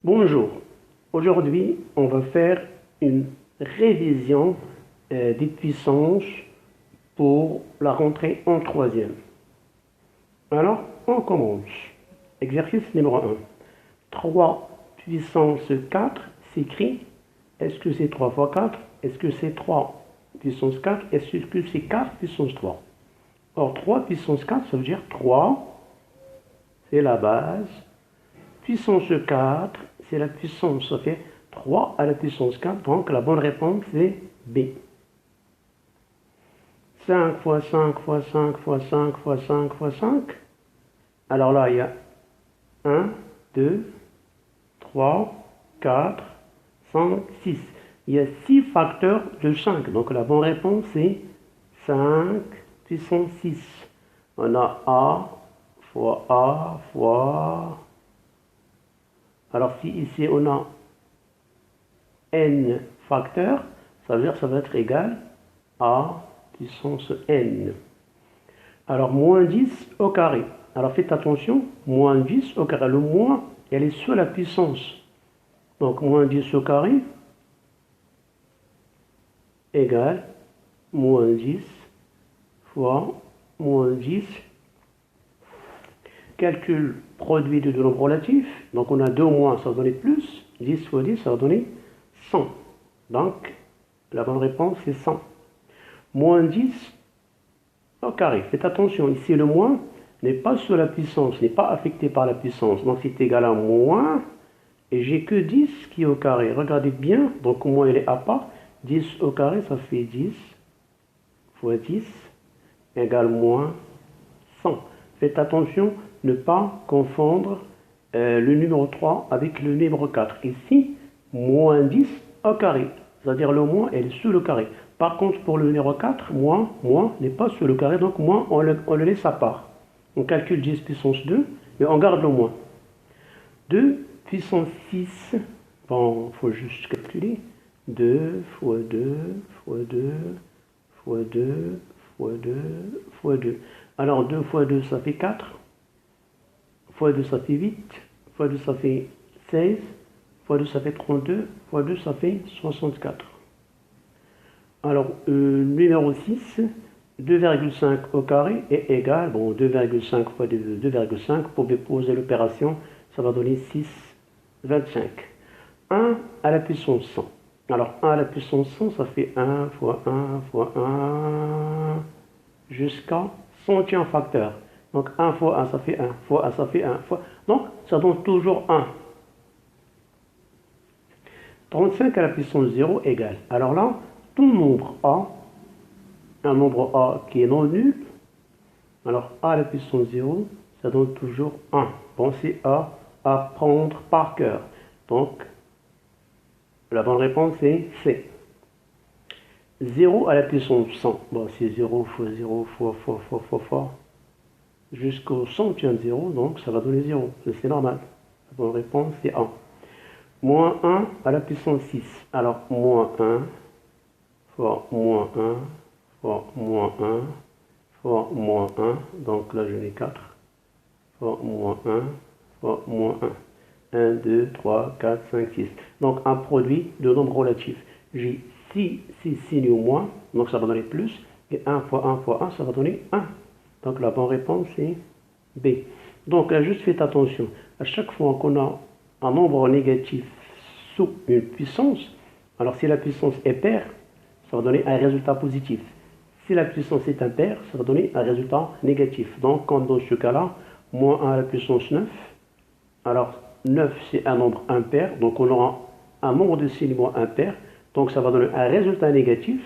Bonjour, aujourd'hui on va faire une révision des puissances pour la rentrée en troisième. Alors on commence. Exercice numéro 1. 3 puissance 4 s'écrit. Est-ce que c'est 3 fois 4? Est-ce que c'est 3 puissance 4? Est-ce que c'est 4 puissance 3? Or 3 puissance 4 ça veut dire 3, c'est la base. Puissance 4, c'est la puissance, ça fait 3 à la puissance 4, donc la bonne réponse c'est B. 5 fois 5 fois 5 fois 5 fois 5 fois 5. Alors là, il y a 1, 2, 3, 4, 5, 6. Il y a 6 facteurs de 5, donc la bonne réponse c'est 5 puissance 6. On a A fois... Alors si ici on a n facteurs, ça veut dire que ça va être égal à puissance n. Alors moins 10 au carré. Alors faites attention, moins 10 au carré. Le moins, elle est sur la puissance. Donc moins 10 au carré égale moins 10 fois moins 10. Calcul produit de deux nombres relatifs. Donc on a 2 moins, ça va donner plus. 10 fois 10, ça va donner 100. Donc la bonne réponse c'est 100. Moins 10 au carré. Faites attention, ici le moins n'est pas sur la puissance, n'est pas affecté par la puissance. Donc c'est égal à moins. Et j'ai que 10 qui est au carré. Regardez bien, donc moins il est à part. 10 au carré, ça fait 10 fois 10 égale moins 100. Faites attention, ne pas confondre le numéro 3 avec le numéro 4. Ici, moins 10 au carré, c'est-à-dire le moins est sous le carré. Par contre, pour le numéro 4, moins n'est pas sous le carré, donc moins, on le laisse à part. On calcule 10 puissance 2, et on garde le moins. 2 puissance 6, bon, il faut juste calculer. 2 fois 2 fois 2 fois 2 fois 2 fois 2. Alors 2 fois 2 ça fait 4, fois 2 ça fait 8, fois 2 ça fait 16, fois 2 ça fait 32, fois 2 ça fait 64. Alors numéro 6, 2,5 au carré est égal, bon 2,5 fois 2,5, pour poser l'opération, ça va donner 6,25. 1 à la puissance 100. Alors 1 à la puissance 100, ça fait 1 fois 1 fois 1 jusqu'à 100e facteur. Donc 1 fois 1, ça fait 1, fois 1, ça fait 1, fois... Donc ça donne toujours 1. 35 à la puissance 0 égale. Alors là, tout nombre A, un nombre A qui est non nul, alors A à la puissance 0, ça donne toujours 1. Bon, c'est A à prendre par cœur. Donc, la bonne réponse est C. 0 à la puissance 100. Bon, c'est 0 fois 0 fois, jusqu'au 100e 0, donc ça va donner 0. C'est normal. La bonne réponse, c'est 1. Moins 1 à la puissance 6. Alors, moins 1 fois moins 1 fois moins 1 fois moins 1. Donc là, je n'ai 4 fois moins 1 fois moins 1. 1, 2, 3, 4, 5, 6. Donc un produit de nombres relatifs. J'ai 6 signes au moins, donc ça va donner plus. Et 1 fois 1 fois 1, ça va donner 1. Donc la bonne réponse est B. Donc là, juste faites attention. À chaque fois qu'on a un nombre négatif sous une puissance, alors si la puissance est paire, ça va donner un résultat positif. Si la puissance est impaire, ça va donner un résultat négatif. Donc, comme dans ce cas-là, moins 1 à la puissance 9. Alors, 9, c'est un nombre impair. Donc, on aura un nombre de signes moins impair. Donc, ça va donner un résultat négatif.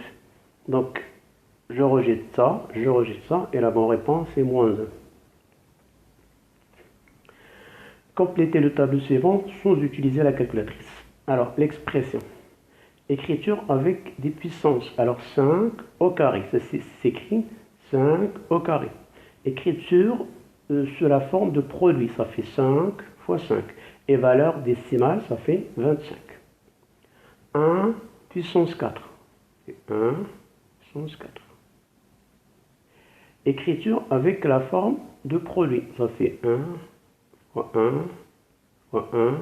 Donc, je rejette ça. Et la bonne réponse est moins 1. Complétez le tableau suivant sans utiliser la calculatrice. Alors, l'expression. Écriture avec des puissances. Alors 5 au carré, ça s'écrit 5 au carré. Écriture sous la forme de produit, ça fait 5 fois 5. Et valeur décimale, ça fait 25. 1 puissance 4. 1 puissance 4. Écriture avec la forme de produit, ça fait 1 fois 1 fois 1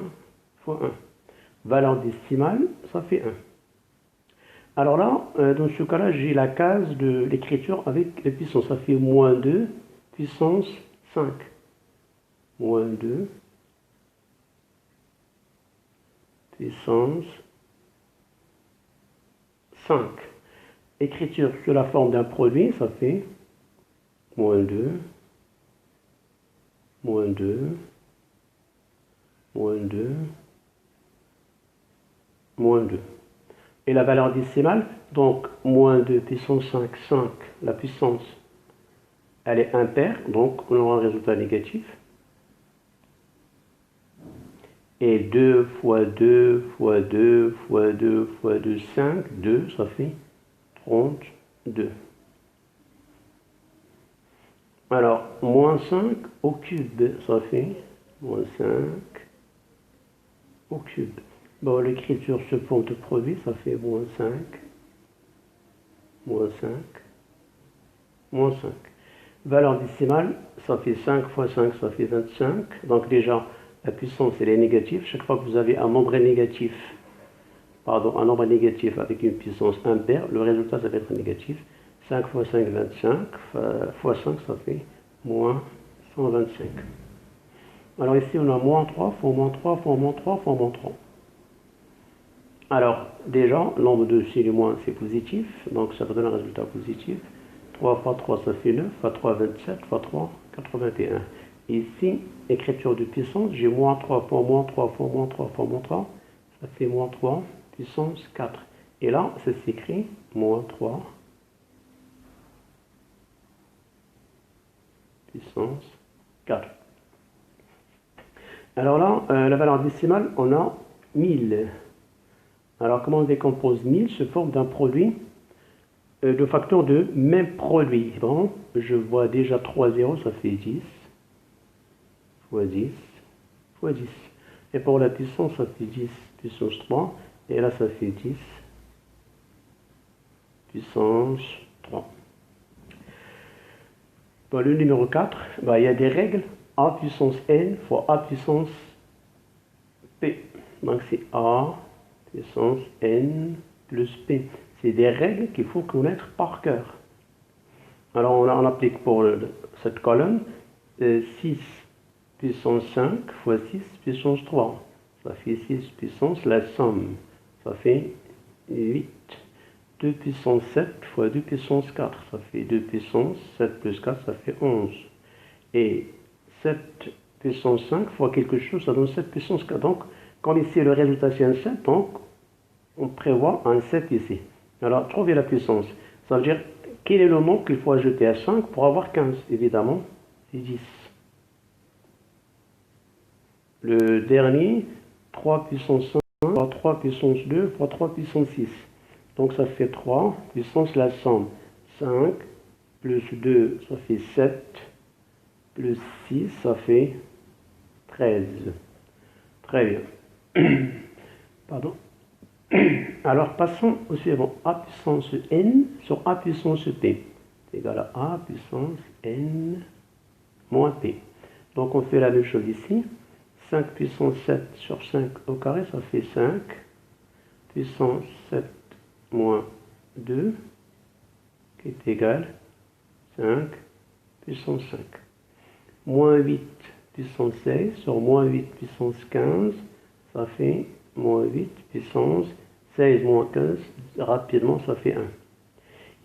fois 1. Valeur décimale, ça fait 1. Alors là, dans ce cas-là, j'ai la case de l'écriture avec les puissances. Ça fait moins 2 puissance 5. Moins 2 puissance 5. Écriture sous la forme d'un produit, ça fait moins 2, moins 2, moins 2, moins 2. Et la valeur décimale, donc moins 2 puissance 5, 5, la puissance, elle est impaire, donc on aura un résultat négatif. Et 2 fois 2 fois 2 fois 2 fois 2, 5, 2, ça fait 32. Alors, moins 5 au cube, ça fait moins 5 au cube. Bon, l'écriture se forme de produit, ça fait moins 5, moins 5, moins 5. Valeur décimale, ça fait 5 fois 5, ça fait 25. Donc déjà, la puissance, elle est négative. Chaque fois que vous avez un nombre négatif, un nombre négatif avec une puissance impaire, le résultat, ça va être négatif. 5 fois 5, 25, fois 5, ça fait moins 125. Alors ici, on a moins 3 fois moins 3 fois moins 3 fois moins 3. Alors, déjà, nombre de c'est le moins, c'est positif, donc ça va donner un résultat positif. 3 fois 3, ça fait 9, fois 3, 27, fois 3, 81. Ici, écriture de puissance, j'ai moins 3 fois moins 3 fois moins 3 fois moins 3, ça fait moins 3 puissance 4. Et là, ça s'écrit moins 3 puissance 4. Alors là, la valeur décimale, on a 1000. Alors, comment on décompose 1000 se forme d'un produit de facteurs de même produit. Bon, je vois déjà 3 zéros, ça fait 10 fois 10 fois 10. Et pour la puissance, ça fait 10 puissance 3. Et là, ça fait 10 puissance 3. Dans le numéro 4, il y a des règles. A puissance n fois A puissance p. Donc, c'est A puissance n plus p. C'est des règles qu'il faut connaître par cœur. Alors, on applique pour cette colonne 6 puissance 5 fois 6 puissance 3. Ça fait 6 puissance la somme. Ça fait 8. 2 puissance 7 fois 2 puissance 4. Ça fait 2 puissance 7 plus 4, ça fait 11. Et 7 puissance 5 fois quelque chose, ça donne 7 puissance 4. Donc, comme ici le résultat c'est un 7, donc on prévoit un 7 ici. Alors, trouvez la puissance. Ça veut dire, quel est le nombre qu'il faut ajouter à 5 pour avoir 15? Évidemment, c'est 10. Le dernier, 3 puissance 5 fois 3 puissance 2 fois 3 puissance 6. Donc, ça fait 3 puissance la somme. 5 plus 2, ça fait 7. Plus 6, ça fait 13. Très bien. Pardon. Alors, passons au suivant. A puissance n sur A puissance p. C'est égal à A puissance n moins p. Donc, on fait la même chose ici. 5 puissance 7 sur 5 au carré, ça fait 5. Puissance 7 moins 2, qui est égal à 5 puissance 5. Moins 8 puissance 16 sur moins 8 puissance 15, ça fait moins 8 puissance 16 moins 15, rapidement ça fait 1.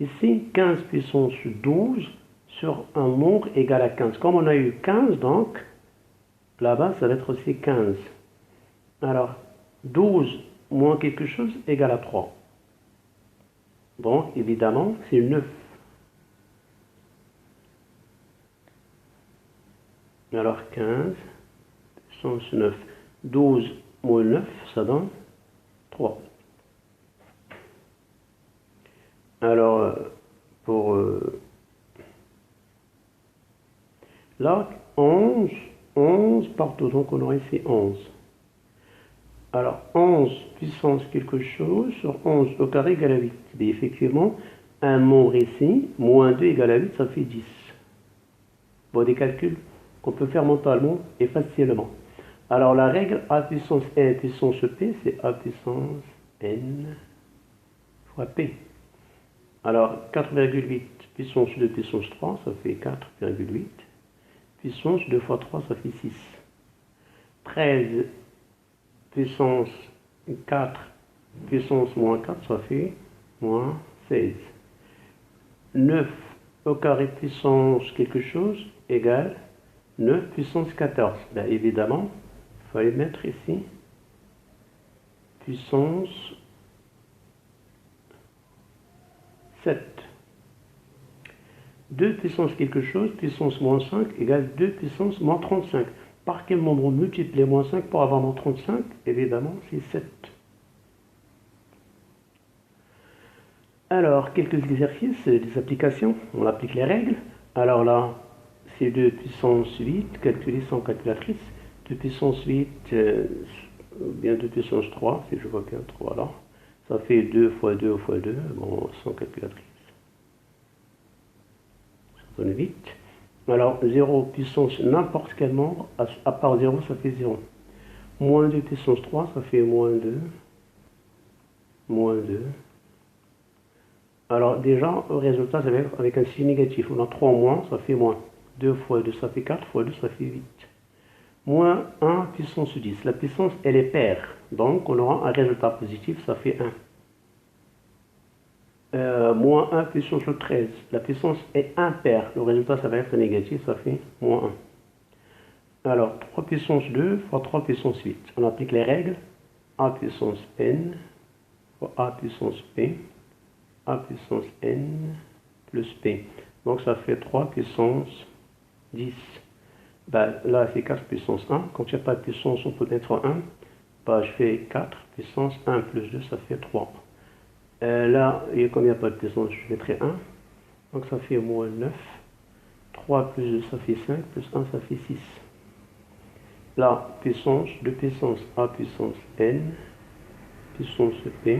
Ici, 15 puissance 12 sur un nombre égal à 15. Comme on a eu 15, donc, là-bas, ça va être aussi 15. Alors, 12 moins quelque chose égale à 3. Donc, évidemment, c'est 9. Alors, 15 puissance 9. 12 moins 9, ça donne 3. Alors, pour là, 11 partout, donc on aurait ici 11. Alors, 11 puissance quelque chose sur 11 au carré égale à 8. Et effectivement, un nombre ici, moins 2 égale à 8, ça fait 10. Bon, des calculs qu'on peut faire mentalement et facilement. Alors la règle a puissance n puissance p, c'est a puissance n fois p. Alors 4,8 puissance 2 puissance 3, ça fait 4,8. Puissance 2 fois 3, ça fait 6. 13 puissance 4 puissance moins 4, ça fait moins 16. 9 au carré puissance quelque chose égale 9 puissance 14. Bien évidemment, il fallait mettre ici puissance 7. 2 puissance quelque chose, puissance moins 5 égale 2 puissance moins 35. Par quel nombre on multiplie moins 5 pour avoir moins 35? Évidemment, c'est 7. Alors, quelques exercices, des applications. On applique les règles. Alors là, c'est 2 puissance 8, calculé sans calculatrice. 2 puissance 8, ou bien 2 puissance 3, si je vois bien 3 là. Ça fait 2 fois 2 fois 2, bon, sans calculatrice. Ça donne 8. Alors, 0 puissance n'importe quel nombre, à part 0, ça fait 0. Moins 2 puissance 3, ça fait moins 2. Moins 2. Alors déjà, le résultat, ça va être avec un signe négatif. On a 3 moins, ça fait moins. 2 fois 2, ça fait 4, fois 2, ça fait 8. Moins 1 puissance 10. La puissance, elle est paire. Donc, on aura un résultat positif, ça fait 1. Moins 1 puissance 13. La puissance est impaire. Le résultat, ça va être négatif, ça fait moins 1. Alors, 3 puissance 2 fois 3 puissance 8. On applique les règles. A puissance n fois A puissance p. A puissance n plus p. Donc ça fait 3 puissance 10. Ben, là, c'est 4 puissance 1. Quand il n'y a pas de puissance, on peut mettre 1. Ben, je fais 4 puissance 1 plus 2, ça fait 3. Là, et comme il n'y a pas de puissance, je mettrai 1. Donc ça fait moins 9. 3 plus 2, ça fait 5. Plus 1, ça fait 6. Là, puissance, 2 puissance A puissance n, puissance p.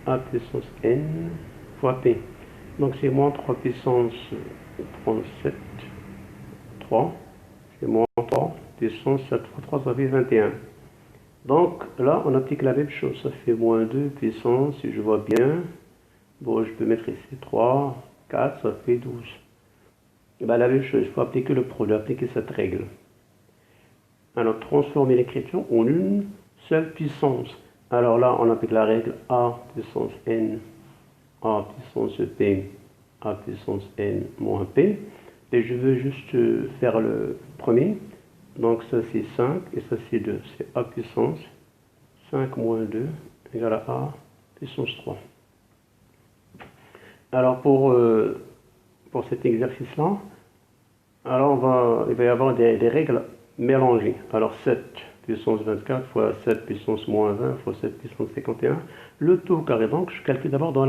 A puissance n fois p. Donc c'est moins 3 puissance 37, 3. C'est moins 3 puissance 7 fois 3, ça fait 21. Donc là, on applique la même chose. Ça fait moins 2 puissance, si je vois bien. Bon, je peux mettre ici 3, 4, ça fait 12. Et bien, la même chose, il faut appliquer le produit, appliquer cette règle. Alors, transformer l'écriture en une seule puissance. Alors là, on applique la règle A puissance n, A puissance p, A puissance n moins p. Et je veux juste faire le premier. Donc ça c'est 5 et ça c'est 2. C'est A puissance 5 moins 2 égale à A puissance 3. Alors pour cet exercice-là, alors il va y avoir des règles mélangées. Alors 7 puissance 24 fois 7 puissance moins 20 fois 7 puissance 51. Le tout carré, donc je calcule d'abord dans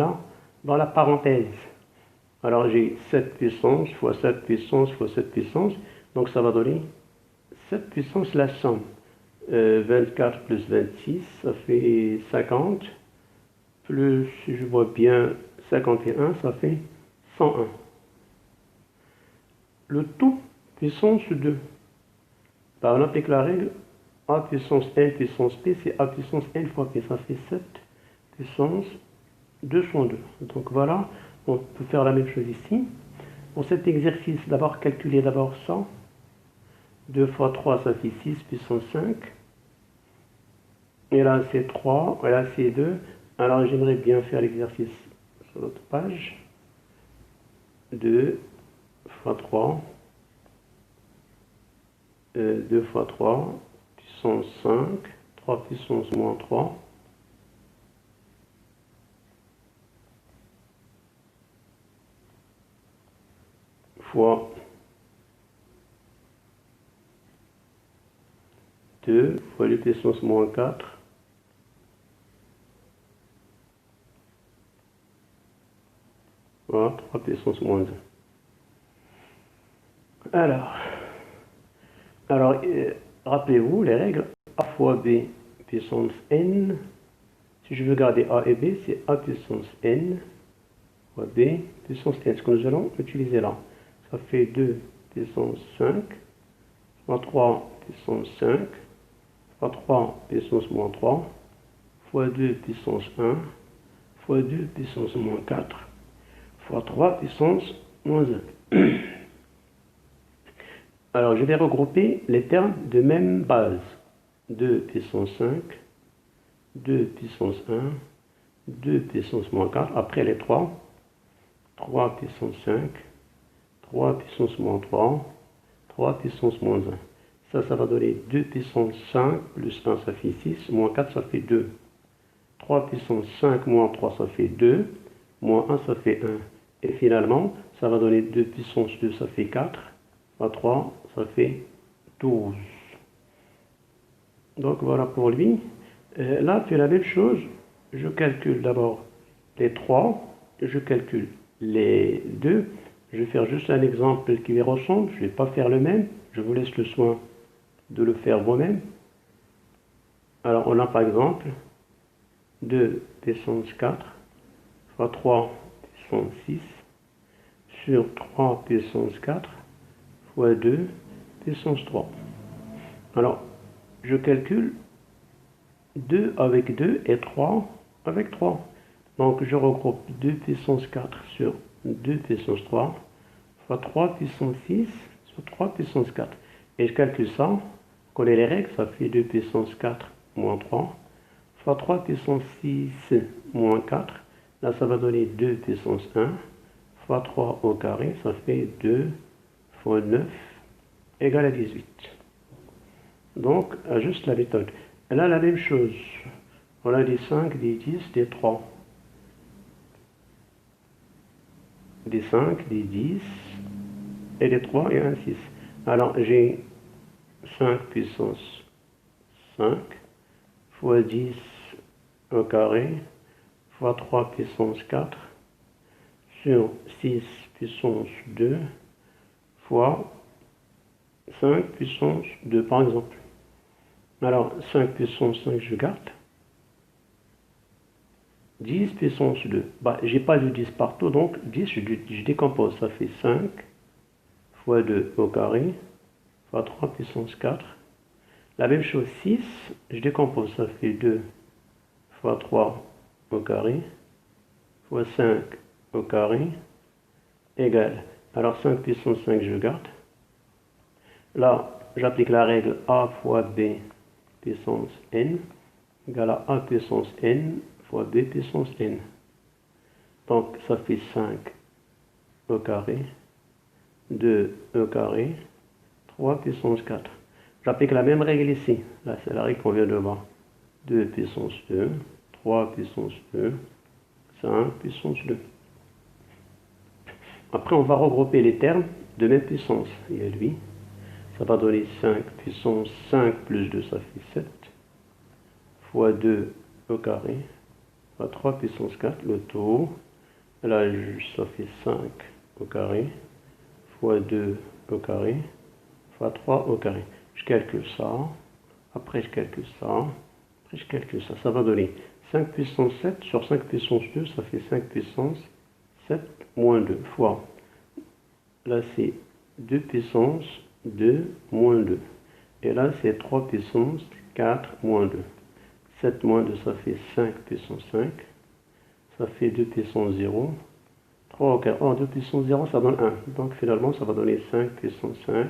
la parenthèse. Alors j'ai 7 puissance fois 7 puissance fois 7 puissance. Donc ça va donner 7 puissance la somme. 24 plus 26, ça fait 50. Plus, si je vois bien, 51, ça fait 101. Le tout puissance 2. Bah, on applique la règle A puissance n puissance p, c'est A puissance n fois p. Ça fait 7 puissance 2 fois 2. Donc voilà, on peut faire la même chose ici. Pour cet exercice, d'abord calculer d'abord ça. 2 fois 3, ça fait 6 puissance 5. Et là, c'est 3. Et là, c'est 2. Alors, j'aimerais bien faire l'exercice sur l'autre page. 2 fois 3. 2 fois 3, puissance 5. 3 puissance moins 3. Fois 2 fois les puissance moins 4. Voilà, 3 puissance moins 1. Alors rappelez-vous les règles A fois B puissance n. Si je veux garder A et B, c'est A puissance n fois B puissance n. Ce que nous allons utiliser là. Ça fait 2 puissance 5 fois 3 puissance 5 fois 3 puissance moins 3, fois 2 puissance 1, fois 2 puissance moins 4, fois 3 puissance moins 1. Alors, je vais regrouper les termes de même base. 2 puissance 5, 2 puissance 1, 2 puissance moins 4, après les 3 puissance 5, 3 puissance moins 3, 3 puissance moins 1. Ça va donner 2 puissance 5 plus 1, ça fait 6, moins 4, ça fait 2. 3 puissance 5 moins 3, ça fait 2, moins 1, ça fait 1. Et finalement, ça va donner 2 puissance 2, ça fait 4, fois 3, ça fait 12. Donc voilà pour lui. Là, tu fais la même chose. Je calcule d'abord les 3, je calcule les 2. Je vais faire juste un exemple qui les ressemble. Je ne vais pas faire le même. Je vous laisse le soin de le faire vous-même. Alors, on a par exemple 2 puissance 4 fois 3 puissance 6 sur 3 puissance 4 fois 2 puissance 3. Alors, je calcule 2 avec 2 et 3 avec 3. Donc, je regroupe 2 puissance 4 sur 2 puissance 3 fois 3 puissance 6 sur 3 puissance 4. Et je calcule ça, je connais les règles, ça fait 2 puissance 4 moins 3 fois 3 puissance 6 moins 4. Là, ça va donner 2 puissance 1 fois 3 au carré, ça fait 2 fois 9 égale à 18. Donc, ajuste la méthode. Là, la même chose. On a des 5, des 10, des 3. Des 5, des 10, et des 3 et un 6. Alors, j'ai 5 puissance 5 fois 10 au carré fois 3 puissance 4 sur 6 puissance 2 fois 5 puissance 2, par exemple. Alors, 5 puissance 5, je garde. 10 puissance 2. Bah, j'ai pas de 10 partout, donc 10, je décompose. Ça fait 5 fois 2 au carré fois 3 puissance 4. La même chose, 6, je décompose. Ça fait 2 fois 3 au carré fois 5 au carré égale. Alors, 5 puissance 5, je garde. Là, j'applique la règle A fois B puissance n égale à A puissance n fois B puissance n. Donc, ça fait 5 au carré, 2 au carré, 3 puissance 4. J'applique la même règle ici. Là, c'est la règle qu'on vient de voir. 2 puissance 2, 3 puissance 2, 5 puissance 2. Après, on va regrouper les termes de même puissance. Il y a lui. Ça va donner 5 puissance 5 plus 2, ça fait 7, fois 2 au carré, fois 3 puissance 4, le tout. Là, ça fait 5 au carré, fois 2 au carré, fois 3 au carré. Je calcule ça, après je calcule ça, après je calcule ça. Ça va donner 5 puissance 7 sur 5 puissance 2, ça fait 5 puissance 7 moins 2, fois. Là, c'est 2 puissance 2 moins 2. Et là, c'est 3 puissance 4 moins 2. 7 moins 2, ça fait 5 puissance 5. Ça fait 2 puissance 0. 3 au carré. Oh, 2 puissance 0, ça donne 1. Donc, finalement, ça va donner 5 puissance 5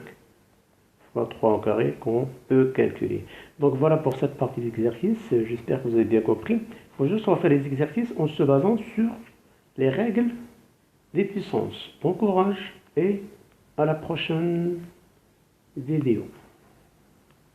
fois 3 au carré qu'on peut calculer. Donc, voilà pour cette partie d'exercice. J'espère que vous avez bien compris. Il faut juste refaire les exercices en se basant sur les règles des puissances. Bon courage et à la prochaine vidéo.